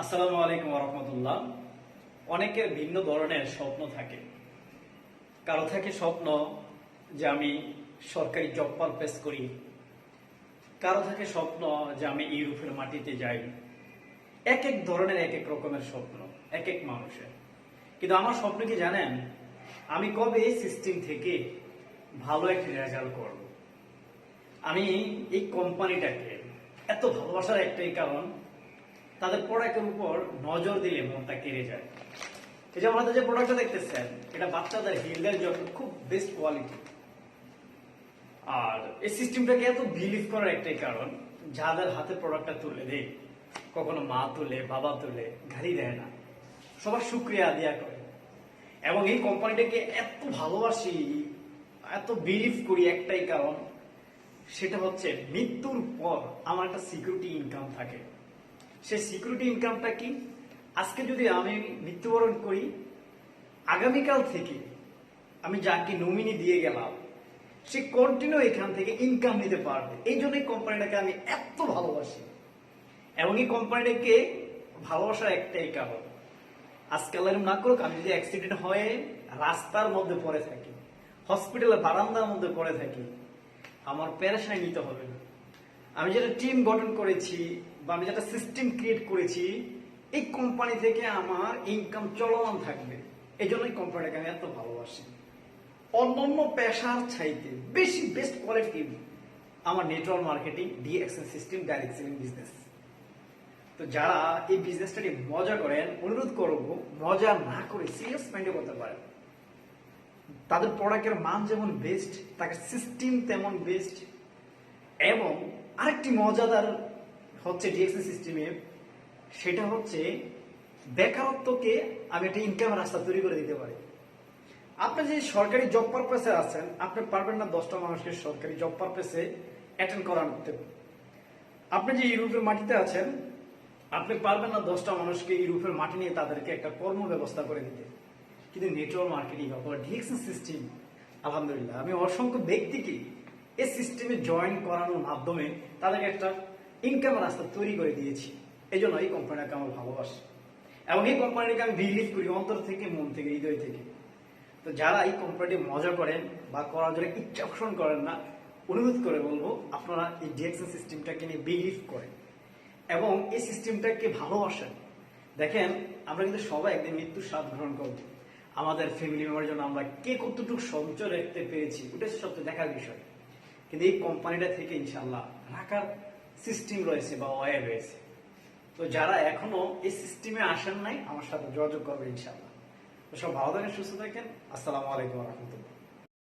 আসসালামু আলাইকুম রহমতুল্লাহ। অনেকের ভিন্ন ধরনের স্বপ্ন থাকে। কারো থাকে স্বপ্ন যে আমি সরকারি জব পারচেজ করি, কারো থাকে স্বপ্ন যে আমি ইউরোপের মাটিতে যাই। এক এক ধরনের এক এক রকমের স্বপ্ন এক এক মানুষের। কিন্তু আমার স্বপ্ন কি জানেন? আমি কবে এই সিস্টেম থেকে ভালো একটা রেজাল্ট করব। আমি এই কোম্পানিটাকে এত ভালোবাসার একটাই কারণ, তাদের প্রোডাক্টের উপর নজর দিলে মনটা কেড়ে যায়। এই যে আমাদের যে প্রোডাক্টটা দেখতেছেন, এটা বাচ্চাদের হেলথের জন্য খুব বেস্ট কোয়ালিটি। আর এই সিস্টেমটাকে এত বিলিভ করার একটাই কারণ, যাদের হাতে প্রোডাক্টটা তুলে দেয়, কখনো মা তুলে, বাবা তুলে, গালি দেয় না, সবার শুক্রিয়া আদিয়া করে। এবং এই কোম্পানিটাকে এত ভালোবাসি, এত বিলিভ করি একটাই কারণ, সেটা হচ্ছে মৃত্যুর পর আমার একটা সিকিউরিটি ইনকাম থাকে। সেই সিকিউরিটি ইনকামটা কি? আজকে যদি আমি মৃত্যুবরণ করি, আগামীকাল থেকে আমি যাকে নমিনি দিয়ে গেলাম, সে কন্টিনিউ এখান থেকে ইনকাম নিতে পারবে। এই জন্যই কোম্পানিটাকে আমি এত ভালোবাসি। এবং এই কোম্পানিটাকে ভালোবাসার একটাই কারণ, আজকাল এরকম না করুক, আমি যদি অ্যাক্সিডেন্ট হয়ে রাস্তার মধ্যে পড়ে থাকি, হসপিটালের বারান্দার মধ্যে পড়ে থাকি, আমার পেরেশানি নিতে হবে না। আমি যেটা টিম গঠন করেছি বা আমি যেটা সিস্টেম ক্রিয়েট করেছি, এই কোম্পানি থেকে আমার ইনকাম চলমান থাকবে। এই জন্যই কোম্পানিটাকে আমি এত ভালোবাসি। অন্যান্য পেশার চাইতে বেশি বেস্ট কোয়ালিটি আমার network marketing, DXN system, direct selling business. তো যারা এই বিজনেসটা নিয়ে মজা করেন, অনুরোধ করব মজা না করে সিরিয়াস মাইন্ডে করতে পারেন। তাদের প্রোডাক্টের মান যেমন বেস্ট, তাদের সিস্টেম তেমন বেস্ট। এবং আরেকটি মজাদার হচ্ছে ডিএক্সএন সিস্টেমে, সেটা হচ্ছে বেকারত্বকে আমি একটা ইনকামের রাস্তা তৈরি করে দিতে পারি। আপনি যে সরকারি জব পারপাসে আছেন, আপনি পারবেন না 10টা মানুষকে সরকারি জব পারপাসে অ্যাটেন্ড করাতে। আপনি যে ইউরোপের মাটিতে আছেন, আপনি পারবেন না 10টা মানুষকে ইউরোপের মাটি নিয়ে তাদেরকে একটা কর্ম ব্যবস্থা করে দিতে। কিন্তু নেটওয়ার্ক মার্কেটিং অথবা ডিএক্সএন সিস্টেম, আলহামদুলিল্লাহ আমি অসংখ্য ব্যক্তিকে এই সিস্টেমে জয়েন করানোর মাধ্যমে তাদেরকে একটা ইনকাম রাস্তা তৈরি করে দিয়েছি। এই জন্য এই কোম্পানিটাকে আমার ভালোবাসি এবং এই কোম্পানিটাকে আমি বিলিভ করি অন্তর থেকে, মন থেকে, হৃদয় থেকে। তো যারা এই কোম্পানিটি মজা করেন বা করার জন্য ইচ্ছা পোষণ করেন না, অনুরোধ করে বলবো আপনারা এই ডিএক্সএন সিস্টেমটাকে নিয়ে বিলিভ করেন এবং এই সিস্টেমটাকে ভালোবাসেন। দেখেন, আমরা কিন্তু সবাই একদিন মৃত্যুর স্বাদ গ্রহণ করব। আমাদের ফ্যামিলি মেম্বারের জন্য আমরা কে কতটুকু সঞ্চয় রাখতে পেরেছি, ওটা সবচেয়ে দেখার বিষয়। কিন্তু এই কোম্পানিটা থেকে ইনশাল্লাহ রাখার সিস্টেম রয়েছে বা ওয়ে রয়েছে। তো যারা এখনো এই সিস্টেমে আসেন নাই, আমার সাথে যোগাযোগ করবেন ইনশাল্লাহ। তো সব ভালো থাকেন, সুস্থ থাকেন। আসসালামু আলাইকুম রহমতুল্লাহ।